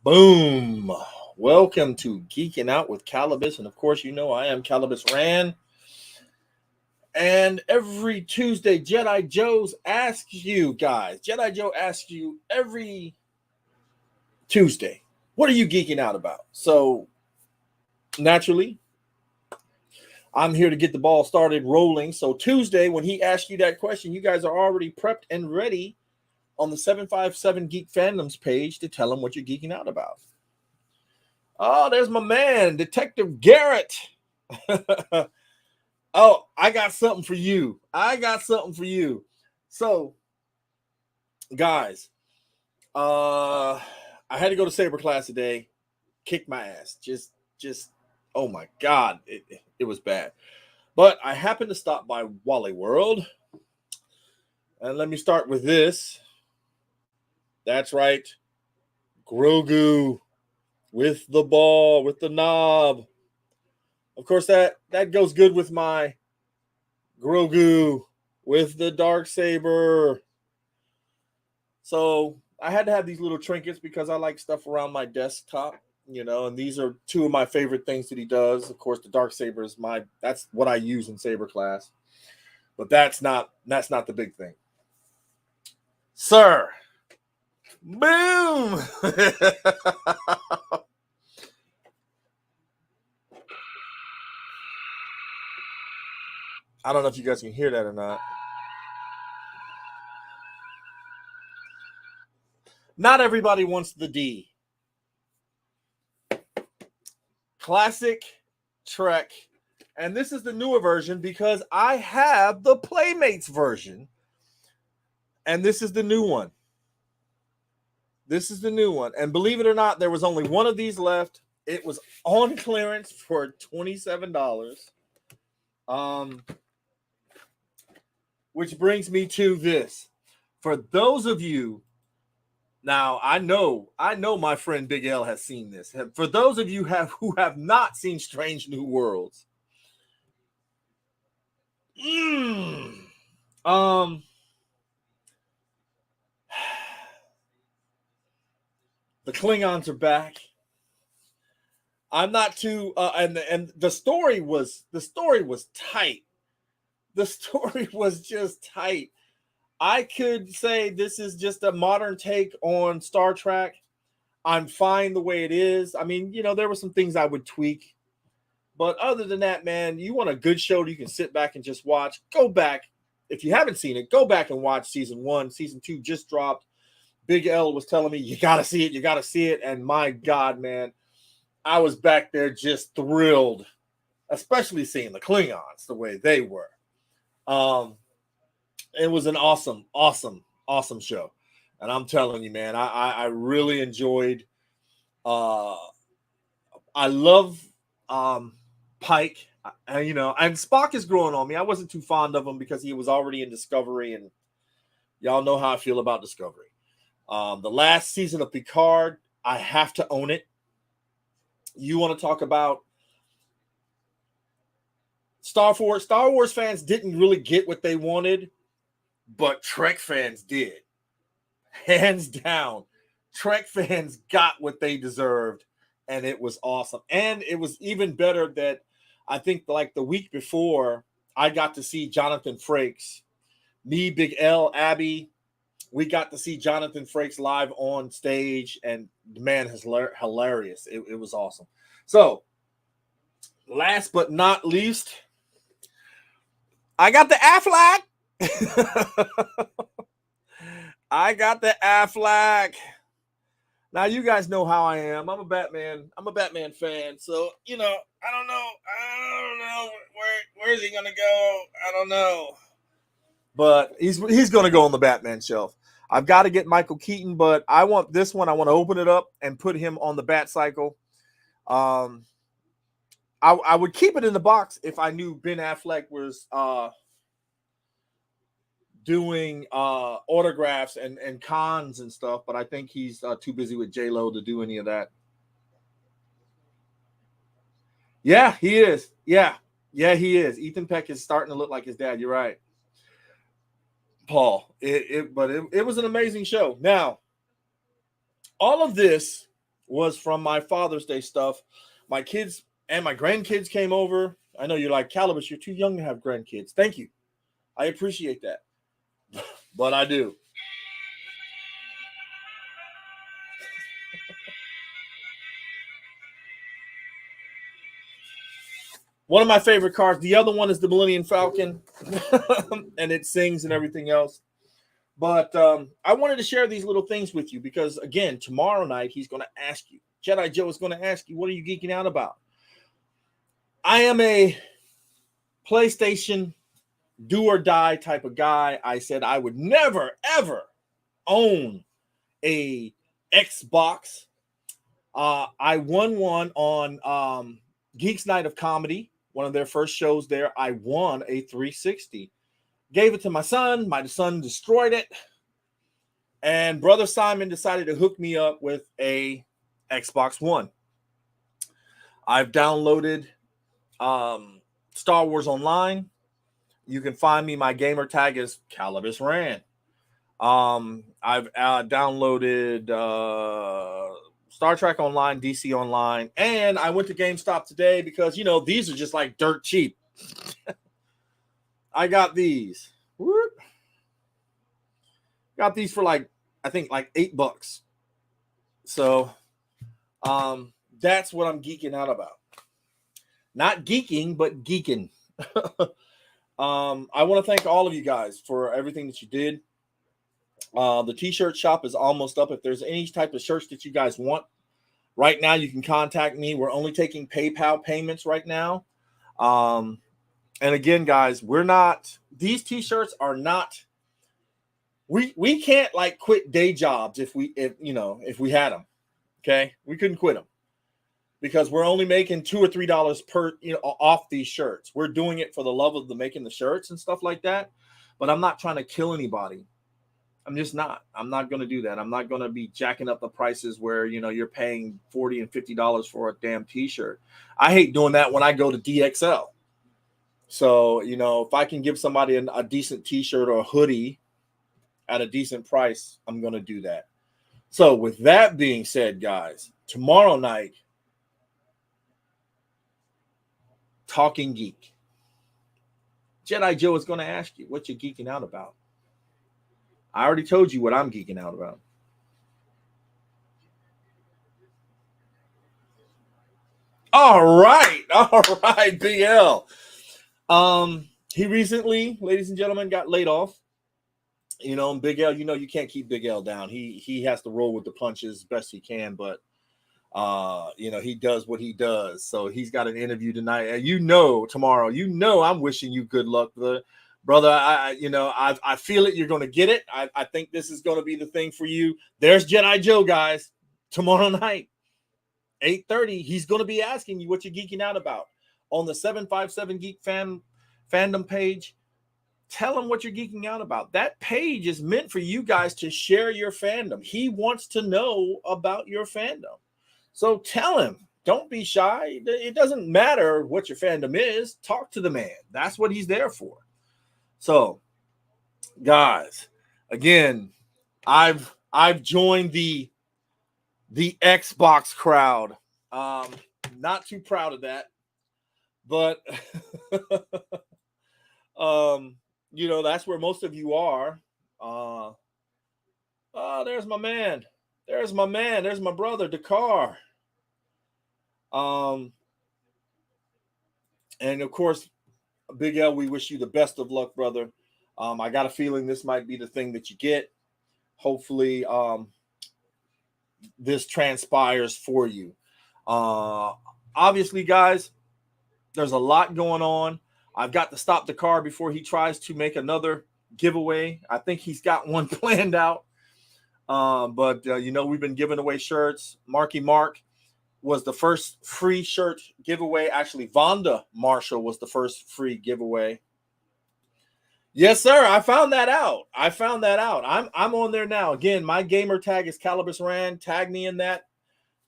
Boom. Welcome to Geeking Out with Calibas. And of course, you know I am Calibas Ran. And every Tuesday, Jedi Joe asks you every Tuesday, what are you geeking out about? So naturally, I'm here to get the ball started rolling. So Tuesday, when he asks you that question, you guys are already prepped and ready on the 757 Geek Fandoms page to tell him what you're geeking out about. Oh, there's my man, Detective Garrett. Oh, I got something for you. So, guys, I had to go to Saber class today. Kicked my ass. Just, oh my God, it was bad. But I happened to stop by Wally World. And let me start with this. That's right. Grogu with the ball, with the knob. Of course, that goes good with my Grogu with the Darksaber. So I had to have these little trinkets because I like stuff around my desktop, and these are two of my favorite things that he does. Of course, the Darksaber is that's what I use in Saber class. But that's not the big thing. Sir. Boom. I don't know if you guys can hear that or not. Not everybody wants the D. Classic Trek. And this is the newer version because I have the Playmates version. And this is the new one. And believe it or not, there was only one of these left. It was on clearance for $27. Which brings me to this. For those of you, now I know my friend Big L has seen this. For those of you who have not seen Strange New Worlds, the Klingons are back. I'm not too and the story was tight. The story was just tight. I could say this is just a modern take on Star Trek. I'm fine the way it is. I mean, there were some things I would tweak. But other than that, man, you want a good show that you can sit back and just watch. Go back. If you haven't seen it, go back and watch season 1. Season 2 just dropped. Big L was telling me, you got to see it. And my God, man, I was back there just thrilled, especially seeing the Klingons the way they were. It was an awesome show. And I'm telling you, man, I really enjoyed. I love Pike, and Spock is growing on me. I wasn't too fond of him because he was already in Discovery, and y'all know how I feel about Discovery. The last season of Picard, I have to own it. You want to talk about Star Wars fans didn't really get what they wanted, but Trek fans did. Hands down, Trek fans got what they deserved, and it was awesome. And it was even better that I think like the week before, I got to see Jonathan Frakes. Me, Big L, Abby, we got to see Jonathan Frakes live on stage, and the man is hilarious. It was awesome. So, last but not least, I got the Affleck. I got the Affleck. Now you guys know how I am. I'm a Batman fan. So, I don't know where is he gonna go? I don't know. But he's gonna go on the Batman shelf. I've got to get Michael Keaton, but I want this one. I want to open it up and put him on the Bat Cycle. I would keep it in the box if I knew Ben Affleck was doing autographs and cons and stuff, but I think he's too busy with J-Lo to do any of that. Yeah, he is. Yeah, he is. Ethan Peck is starting to look like his dad. You're right, Paul. It was an amazing show. Now, all of this was from my Father's Day stuff. My kids and my grandkids came over. I know you're like, Calibas, you're too young to have grandkids. Thank you. I appreciate that. But I do. One of my favorite cars. The other one is the Millennium Falcon, and it sings and everything else. But I wanted to share these little things with you because, again, tomorrow night he's going to ask you. Jedi Joe is going to ask you, what are you geeking out about? I am a PlayStation do or die type of guy. I said I would never, ever own a Xbox. I won one on Geeks Night of Comedy, one of their first shows there. I won a 360. Gave it to my son. My son destroyed it. And Brother Simon decided to hook me up with a Xbox One. I've downloaded Star Wars Online. You can find me. My gamer tag is Calibas Ran. I've downloaded Star Trek Online, DC Online, and I went to GameStop today because, you know, these are just like dirt cheap. I got these. Whoop. Got these for like, I think like $8. So that's what I'm geeking out about. Not geeking, but geeking. I want to thank all of you guys for everything that you did. The t-shirt shop is almost up. If there's any type of shirts that you guys want right now, you can contact me. We're only taking PayPal payments right now. And again, guys, these t-shirts are not, we can't like quit day jobs if we had them. Okay. We couldn't quit them because we're only making $2 or $3 per, off these shirts. We're doing it for the love of making the shirts and stuff like that. But I'm not trying to kill anybody. I'm just not. I'm not going to do that. I'm not going to be jacking up the prices where, you're paying $40 and $50 for a damn t-shirt. I hate doing that when I go to DXL. So, if I can give somebody a decent t-shirt or a hoodie at a decent price, I'm going to do that. So with that being said, guys, tomorrow night, Talking Geek. Jedi Joe is going to ask you what you're geeking out about. I already told you what I'm geeking out about. All right, Big L. He recently, ladies and gentlemen, got laid off. Big L, you can't keep Big L down. He has to roll with the punches best he can, but he does what he does. So he's got an interview tonight, and tomorrow, I'm wishing you good luck, brother. I feel it. You're going to get it. I think this is going to be the thing for you. There's Jedi Joe, guys, tomorrow night, 8:30. He's going to be asking you what you're geeking out about on the 757 Geek fandom page. Tell him what you're geeking out about. That page is meant for you guys to share your fandom. He wants to know about your fandom. So tell him. Don't be shy. It doesn't matter what your fandom is. Talk to the man. That's what he's there for. So, guys, again, I've joined the Xbox crowd. Not too proud of that, but that's where most of you are. There's my man. There's my brother, Dakar. And of course, Big L, we wish you the best of luck, brother. I got a feeling this might be the thing that you get. Hopefully, this transpires for you. Obviously, guys, there's a lot going on. I've got to stop the car before he tries to make another giveaway. I think he's got one planned out. But we've been giving away shirts. Marky Mark was the first free shirt giveaway. Actually, Vonda Marshall was the first free giveaway. Yes, sir. I found that out. I'm on there now. Again, my gamer tag is Calibas Ran. Tag me in that.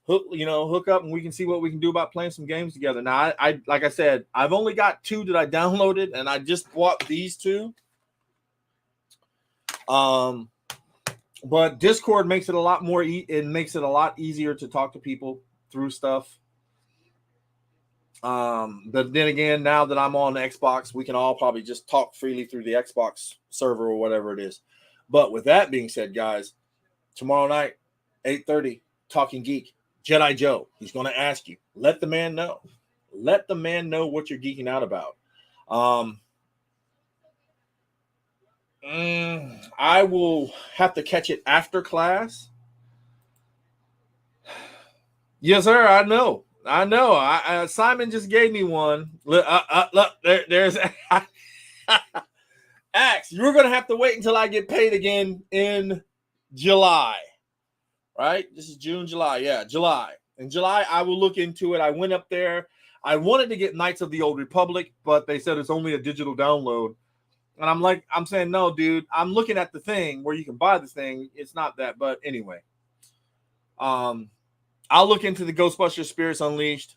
Hook up and we can see what we can do about playing some games together. Now, I like I said, I've only got 2 that I downloaded, and I just bought these 2. But Discord makes it a lot more. It makes it a lot easier to talk to people through stuff. But then again, now that I'm on Xbox, we can all probably just talk freely through the Xbox server or whatever it is. But with that being said, guys, tomorrow night, 8:30, Talking Geek, Jedi Joe. He's going to ask you. Let the man know. Let the man know what you're geeking out about. I will have to catch it after class. Yes, sir. I know. Simon just gave me one. Look, there's Axe. You're gonna have to wait until I get paid again in July. Right? This is June, July. Yeah, July. In July, I will look into it. I went up there. I wanted to get Knights of the Old Republic, but they said it's only a digital download. And I'm saying, no, dude. I'm looking at the thing where you can buy the thing. It's not that, but anyway. I'll look into the Ghostbusters Spirits Unleashed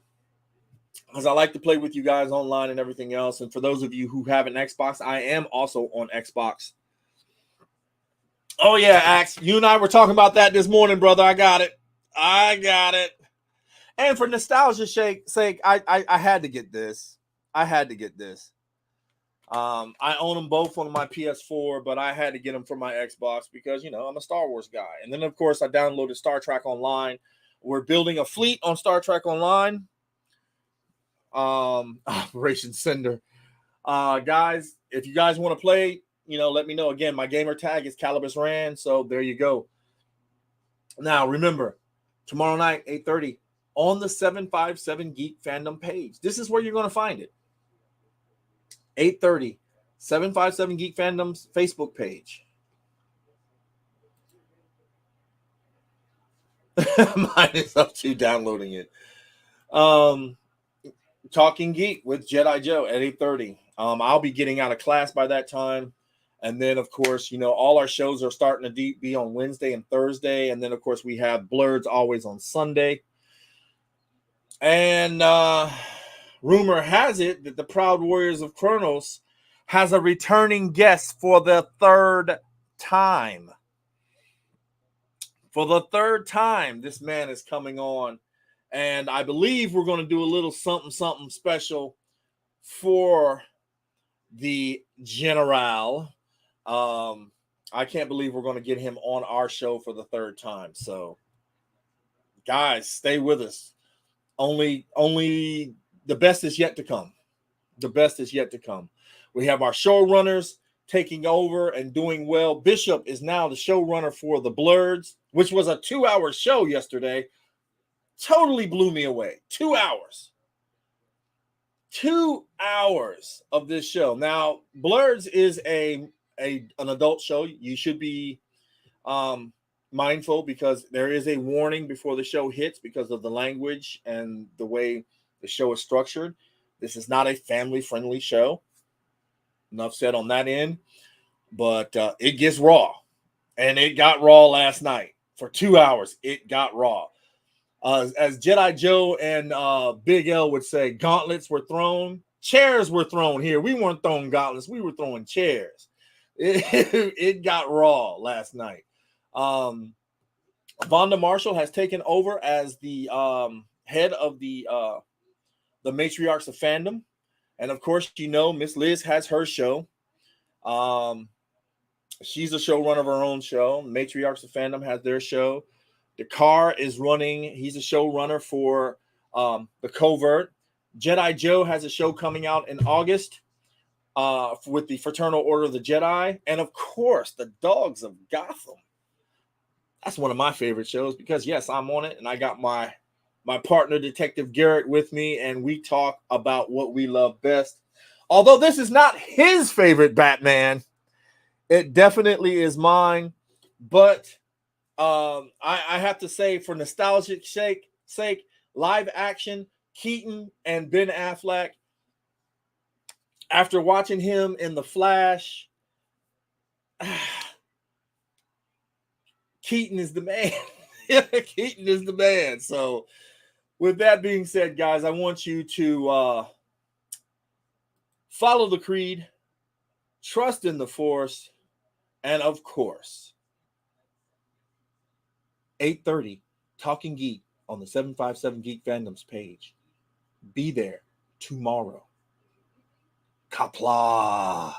because I like to play with you guys online and everything else. And for those of you who have an Xbox, I am also on Xbox. Oh, yeah, Axe. You and I were talking about that this morning, brother. I got it. And for nostalgia's sake, I had to get this. I own them both on my PS4, but I had to get them for my Xbox because, I'm a Star Wars guy. And then, of course, I downloaded Star Trek Online. We're building a fleet on Star Trek Online. Operation Cinder. Guys, if you guys want to play, let me know. Again, my gamer tag is Calibas Ran, so there you go. Now, remember, tomorrow night, 8:30, on the 757 Geek Fandom page. This is where you're going to find it. 8:30, 757 Geek Fandom's Facebook page. Mine is up to downloading it. Talking Geek with Jedi Joe at 8:30. I'll be getting out of class by that time. And then, of course, all our shows are starting to be on Wednesday and Thursday. And then, of course, we have Blurs always on Sunday. And rumor has it that the Proud Warriors of Kronos has a returning guest for the third time. For the third time, this man is coming on. And I believe we're going to do a little something special for the General. I can't believe we're going to get him on our show for the third time. So, guys, stay with us. Only the best is yet to come. The best is yet to come. We have our showrunners taking over and doing well. Bishop is now the showrunner for the Blurs, which was a 2-hour show yesterday. Totally blew me away. 2 hours. 2 hours of this show. Now, Blurs is an adult show. You should be mindful because there is a warning before the show hits because of the language and the way the show is structured. This is not a family-friendly show. Enough said on that end. But it gets raw. And it got raw last night. For 2 hours, it got raw. As Jedi Joe and Big L would say, gauntlets were thrown. Chairs were thrown here. We weren't throwing gauntlets. We were throwing chairs. It got raw last night. Vonda Marshall has taken over as the head of the Matriarchs of Fandom. And, of course, Miss Liz has her show. She's a showrunner of her own show. Matriarchs of Fandom has their show. Dakar is running. He's a showrunner for The Covert. Jedi Joe has a show coming out in August with the Fraternal Order of the Jedi. And, of course, the Dogs of Gotham. That's one of my favorite shows because, yes, I'm on it. And I got my partner, Detective Garrett, with me. And we talk about what we love best. Although this is not his favorite Batman. It definitely is mine. But I have to say, for nostalgic sake, live action, Keaton and Ben Affleck, after watching him in The Flash, Keaton is the man. Keaton is the man. So with that being said, guys, I want you to follow the creed, trust in the Force, and of course, 8:30, Talking Geek on the 757 Geek Fandoms page. Be there tomorrow. Kapla.